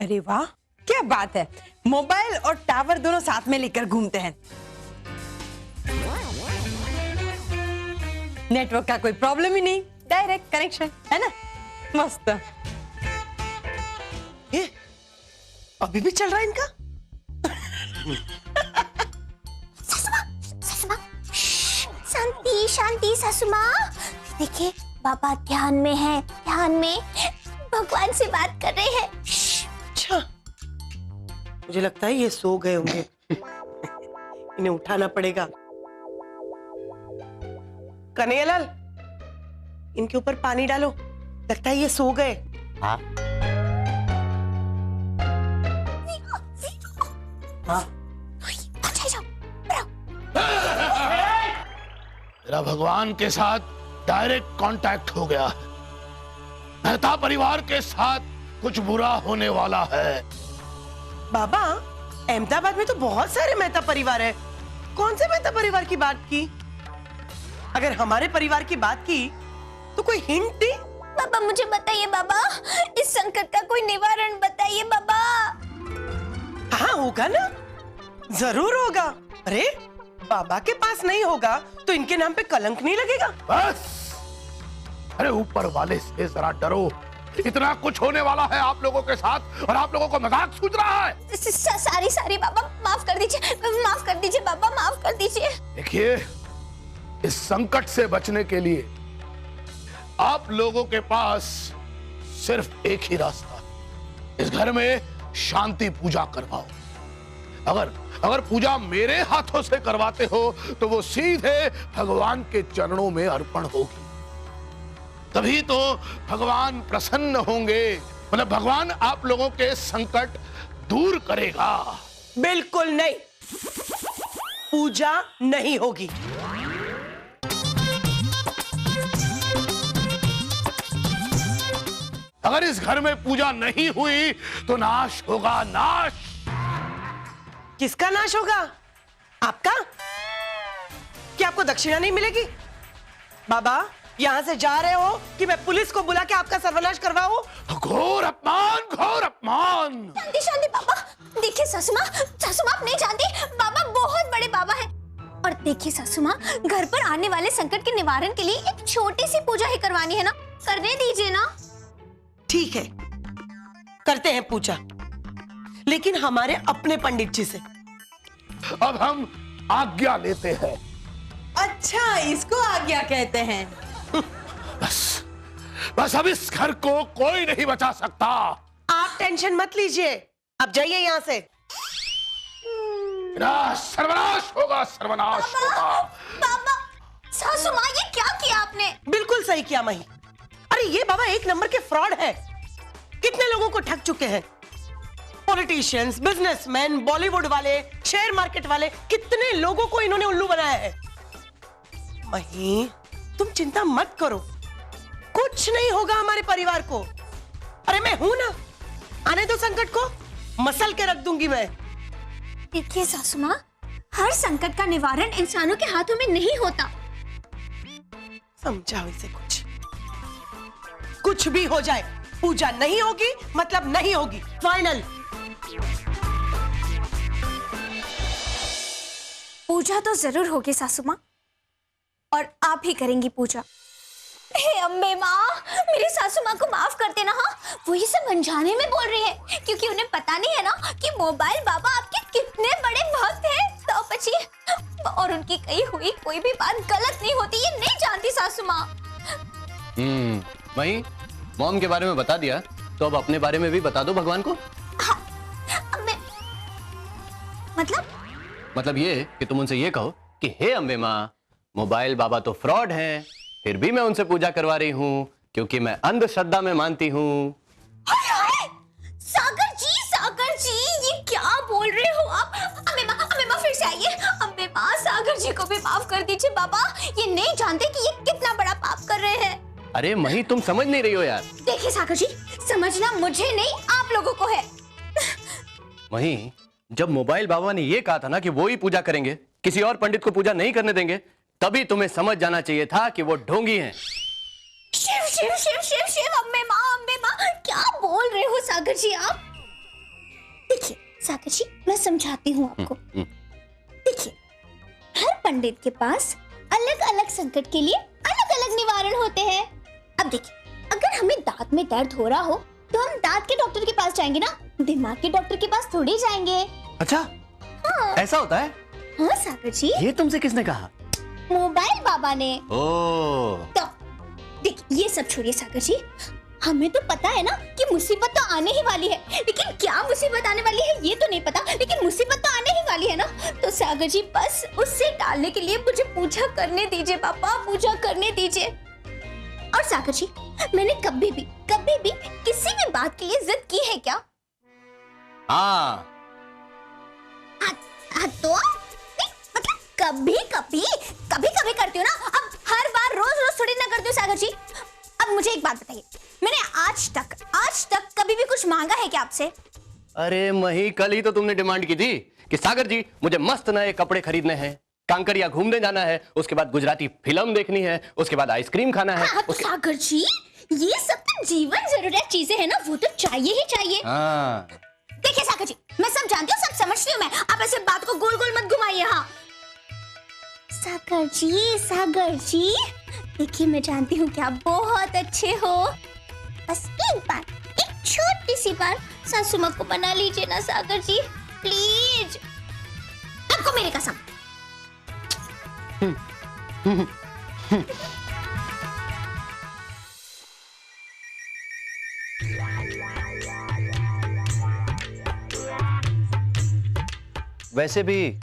अरे वाह, क्या बात है। मोबाइल और टावर दोनों साथ में लेकर घूमते हैं। नेटवर्क का कोई प्रॉब्लम ही नहीं, डायरेक्ट कनेक्शन है ना। मस्त। ये अभी भी चल रहा है इनका। ससुमा, शांति शांति ससुमा। देखिए बाबा ध्यान में है, ध्यान में भगवान से बात कर रहे हैं। अच्छा, मुझे लगता है ये सो गए होंगे। इन्हें उठाना पड़ेगा। कन्हैयालाल, इनके ऊपर पानी डालो, लगता है ये सो गए। हाँ हाँ, मेरा भगवान के साथ डायरेक्ट कांटेक्ट हो गया। मेहता परिवार के साथ कुछ बुरा होने वाला है। बाबा, अहमदाबाद में तो बहुत सारे मेहता परिवार है। कौन से मेहता परिवार की बात की? अगर हमारे परिवार की बात की तो कोई हिंट दी। बाबा मुझे बताइए बाबा, इस संकट का कोई निवारण बताइए बाबा। हाँ होगा ना, जरूर होगा। अरे बाबा के पास नहीं होगा तो इनके नाम पे कलंक नहीं लगेगा। बस, अरे ऊपर वाले से जरा डरो। इतना कुछ होने वाला है आप लोगों के साथ और आप लोगों को मजाक सूझ रहा है। सारी बाबा, माफ कर दीजिए बाबा, माफ कर दीजिए। देखिए, इस संकट से बचने के लिए आप लोगों के पास सिर्फ एक ही रास्ता है। इस घर में शांति पूजा करवाओ। अगर पूजा मेरे हाथों से करवाते हो तो वो सीधे भगवान के चरणों में अर्पण होगी। तभी तो भगवान प्रसन्न होंगे, मतलब भगवान आप लोगों के संकट दूर करेगा। बिल्कुल नहीं, पूजा नहीं होगी। अगर इस घर में पूजा नहीं हुई तो नाश होगा, नाश। किसका नाश होगा? आपका? क्या आपको दक्षिणा नहीं मिलेगी? बाबा, यहाँ से जा रहे हो कि मैं पुलिस को बुला के आपका सर्वनाश करवाऊं? घोर अपमान, घोर अपमान। शांति बाबा। देखिए ससुमा आप नहीं जानती, बाबा बहुत बड़े बाबा हैं। और देखिए ससुमा, घर पर आने वाले संकट के निवारण के लिए एक छोटी सी पूजा ही करवानी है ना, करने दीजिए ना। ठीक है, करते हैं पूजा, लेकिन हमारे अपने पंडित जी से। अब हम आज्ञा लेते हैं। अच्छा, इसको आज्ञा कहते हैं। बस अब इस घर को कोई नहीं बचा सकता। आप टेंशन मत लीजिए, अब जाइए यहाँ से। सर्वनाश होगा, सर्वनाश होगा। बाबा, ससुमा ये क्या किया आपने? बिल्कुल सही किया मही। अरे ये बाबा एक नंबर के फ्रॉड है। कितने लोगों को ठग चुके हैं। पॉलिटिशियंस, बिजनेसमैन, बॉलीवुड वाले, शेयर मार्केट वाले, कितने लोगों को इन्होंने उल्लू बनाया है। मही, तुम चिंता मत करो, कुछ नहीं होगा हमारे परिवार को। अरे मैं हूं ना, आने दो संकट को, मसल के रख दूंगी मैं। देखिए सासुमा, हर संकट का निवारण इंसानों के हाथों में नहीं होता। समझाओ इसे कुछ भी हो जाए, पूजा नहीं होगी मतलब नहीं होगी, फाइनल। पूजा तो जरूर होगी सासुमा, और आप ही करेंगी पूजा। हे अम्बे माँ, मेरी सासू माँ को माफ कर देना। हाँ, वो ये सब अनजाने में बोल रही है, क्योंकि उन्हें पता नहीं है ना कि मोबाइल बाबा आपके कितने बड़े भक्त हैं। तो बच्ची, और उनकी कही हुई कोई भी बात गलत नहीं होती, ये नहीं जानती सासू माँ। वही मॉम के बारे में बता दिया, तो अब अपने बारे में भी बता दो भगवान को। हाँ, मतलब ये कि तुम उनसे ये कहो कि हे अम्बे माँ, मोबाइल बाबा तो फ्रॉड हैं, फिर भी मैं उनसे पूजा करवा रही हूँ क्योंकि मैं अंधश्रद्धा में मानती हूँ। सागर जी, ये क्या बोल रहे हो आप? अम्बे माँ फिर से आइए। अम्बे माँ, सागर जी को भी माफ कर दीजिए बाबा, ये नहीं जानते कि ये कितना बड़ा पाप कर रहे हैं। अरे मही, तुम समझ नहीं रही हो यार। देखिए सागर जी, समझना मुझे नहीं आप लोगों को है। मही, जब मोबाइल बाबा ने ये कहा था ना कि वो ही पूजा करेंगे, किसी और पंडित को पूजा नहीं करने देंगे, तभी तुम्हें समझ जाना चाहिए था कि वो ढोंगी हैं। शिव, अम्बे माँ, क्या बोल रहे हो सागर जी आप? सागर जी मैं समझाती हूँ आपको। देखिए, हर पंडित के पास अलग अलग संकट के लिए अलग अलग निवारण होते हैं। अब देखिए, अगर हमें दांत में दर्द हो रहा हो तो हम दांत के डॉक्टर के पास जाएंगे ना, दिमाग के डॉक्टर के पास थोड़ी जाएंगे। अच्छा, हाँ। ऐसा होता है? हाँ सागर जी, ये तुमसे किसने कहा? मोबाइल बाबा ने। ओह, तो देखिए, ये सब छोड़िए सागर जी, हमें तो पता है ना कि मुसीबत तो आने ही वाली है, लेकिन क्या मुसीबत आने वाली है ये तो नहीं पता, लेकिन मुसीबत तो आने ही वाली है ना। तो सागर जी बस उससे टालने के लिए मुझे पूजा करने दीजिए पापा, पूजा करने दीजिए। और सागर जी, मैंने कभी भी किसी भी बात के लिए जिद की है क्या? हाँ, तो मतलब कभी करती हूँ ना, अब हर बार रोज थोड़ी ना करती हूँ सागर जी। अब मुझे एक बात बताइए, मैंने आज तक कभी भी कुछ मांगा है क्या आपसे? अरे मही, कल ही तो तुमने डिमांड की थी कि सागर जी मुझे मस्त नए कपड़े खरीदने हैं, कांकरिया घूमने जाना है, उसके बाद गुजराती फिल्म देखनी है, उसके बाद आइसक्रीम खाना है। हाँ, तो सागर जी ये सब तो जीवन जरूरियात चीजें हैं ना, वो तो चाहिए ही चाहिए। हाँ। देखिए सागर जी, मैं सब जानती हूँ, सब समझती हूँ मैं, आप ऐसे बात को गोल गोल मत घुमाइए। हाँ सागर जी, देखिए मैं जानती हूँ कि आप बहुत अच्छे हो, बस एक छोटी सी बार सासू माँ को बना लीजिए ना सागर जी, प्लीज। आपको मेरी कसम। वैसे भी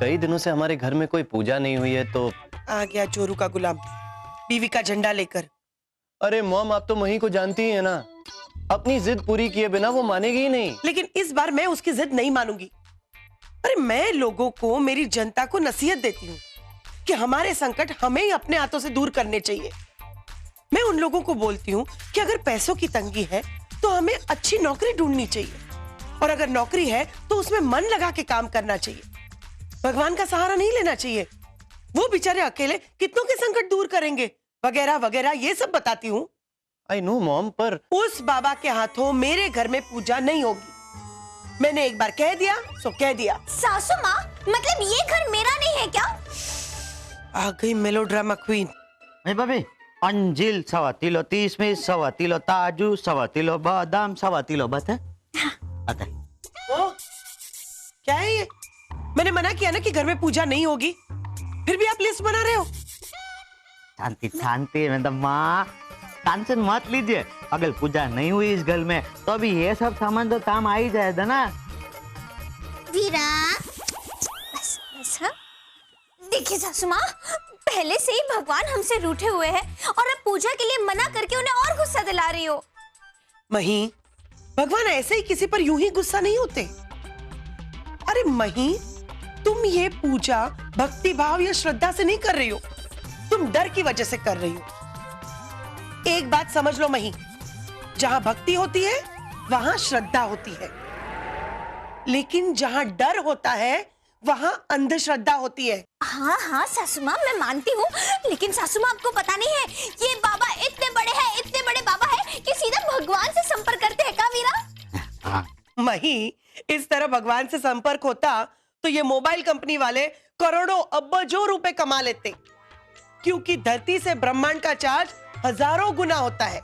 कई दिनों से हमारे घर में कोई पूजा नहीं हुई है, तो आ गया चोरू का गुलाम, बीवी का झंडा लेकर। अरे मॉम, आप तो मही को जानती ही है ना, अपनी जिद पूरी किए बिना वो मानेगी ही नहीं। लेकिन इस बार मैं उसकी जिद नहीं मानूंगी। अरे मैं लोगों को, मेरी जनता को नसीहत देती हूँ कि हमारे संकट हमें ही अपने हाथों से दूर करने चाहिए। मैं उन लोगों को बोलती हूँ कि अगर पैसों की तंगी है तो हमें अच्छी नौकरी ढूंढनी चाहिए, और अगर नौकरी है तो उसमें मन लगा के काम करना चाहिए, भगवान का सहारा नहीं लेना चाहिए। वो बेचारे अकेले कितनों के संकट दूर करेंगे, वगैरह वगैरह, ये सब बताती हूँ। आई नो मॉम, पर उस बाबा के हाथों मेरे घर में पूजा नहीं होगी। मैंने एक बार कह दिया सो कह दिया। सासू माँ, मतलब ये घर मेरा नहीं है क्या? आ गई मेलोड्रामा क्वीन। भाभी, अंजिल 1.25 किलो 30 में 1.25 किलो काजू, 1.25 किलो बादाम, 1.25 किलो बटर। आता ओ, क्या है ये? मैंने मना किया ना कि घर में पूजा नहीं होगी, फिर भी आप लिस्ट बना रहे हो। शांति मतलब माँ, टेंशन मत लीजिए, अगर पूजा नहीं हुई इस घर में तो अभी ये सब सामान तो काम आ ही जाएगा ना। वीरा, बस हाँ। देखिए सासू माँ, पहले से ही भगवान हमसे रूठे हुए हैं और अब पूजा के लिए मना करके उन्हें और गुस्सा दिला रही हो। मही, भगवान ऐसे ही किसी पर यूं ही गुस्सा नहीं होते। अरे मही, तुम ये पूजा भक्ति भाव या श्रद्धा से नहीं कर रही हो, तुम डर की वजह से कर रही हो। एक बात समझ लो मही, जहां भक्ति होती है वहां श्रद्धा होती है, लेकिन जहां डर होता है वहां अंधश्रद्धा होती है। हाँ हाँ सासू माँ, मैं मानती हूँ, लेकिन सासू माँ आपको पता नहीं है, ये बाबा इतने बड़े बाबा है कि सीधा भगवान से संपर्क करते हैं। का वीरा? मही, इस तरह भगवान से संपर्क होता तो ये मोबाइल कंपनी वाले करोड़ों अब्बों रुपए कमा लेते, क्योंकि धरती से ब्रह्मांड का चार्ज हजारों गुना होता है।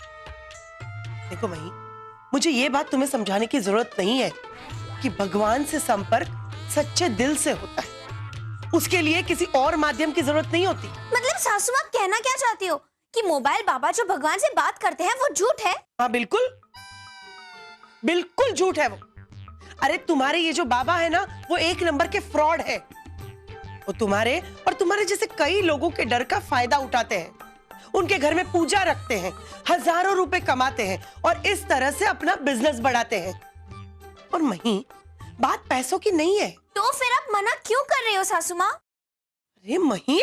देखो मही, मुझे ये बात तुम्हें समझाने की जरूरत नहीं है कि भगवान से संपर्क सच्चे दिल से होता है, उसके लिए किसी और माध्यम की जरूरत नहीं होती। मतलब सासू माँ कहना क्या चाहती हो कि मोबाइल बाबा जो भगवान से बात करते हैं वो झूठ है? हाँ बिल्कुल, बिल्कुल झूठ है वो। अरे तुम्हारे ये जो बाबा है ना, वो एक नंबर के फ्रॉड है। वो तुम्हारे और तुम्हारे जैसे कई लोगों के डर का फायदा उठाते हैं, उनके घर में पूजा रखते हैं, हजारों रुपए कमाते हैं और इस तरह से अपना बिजनेस बढ़ाते हैं। और मही, बात पैसों की नहीं है। तो फिर आप मना क्यों कर रहे हो सासू माँ? अरे मही,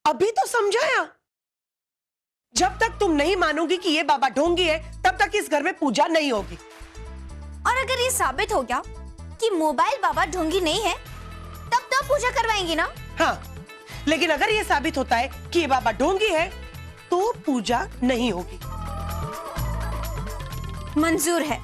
अभी तो समझाया। जब तक तुम नहीं मानोगी कि ये बाबा ढोंगी है, तब तक इस घर में पूजा नहीं होगी। और अगर ये साबित हो गया कि मोबाइल बाबा ढोंगी नहीं है, तब तो पूजा करवाएंगी ना? हाँ, लेकिन अगर ये साबित होता है कि ये बाबा ढोंगी है तो पूजा नहीं होगी। मंजूर है।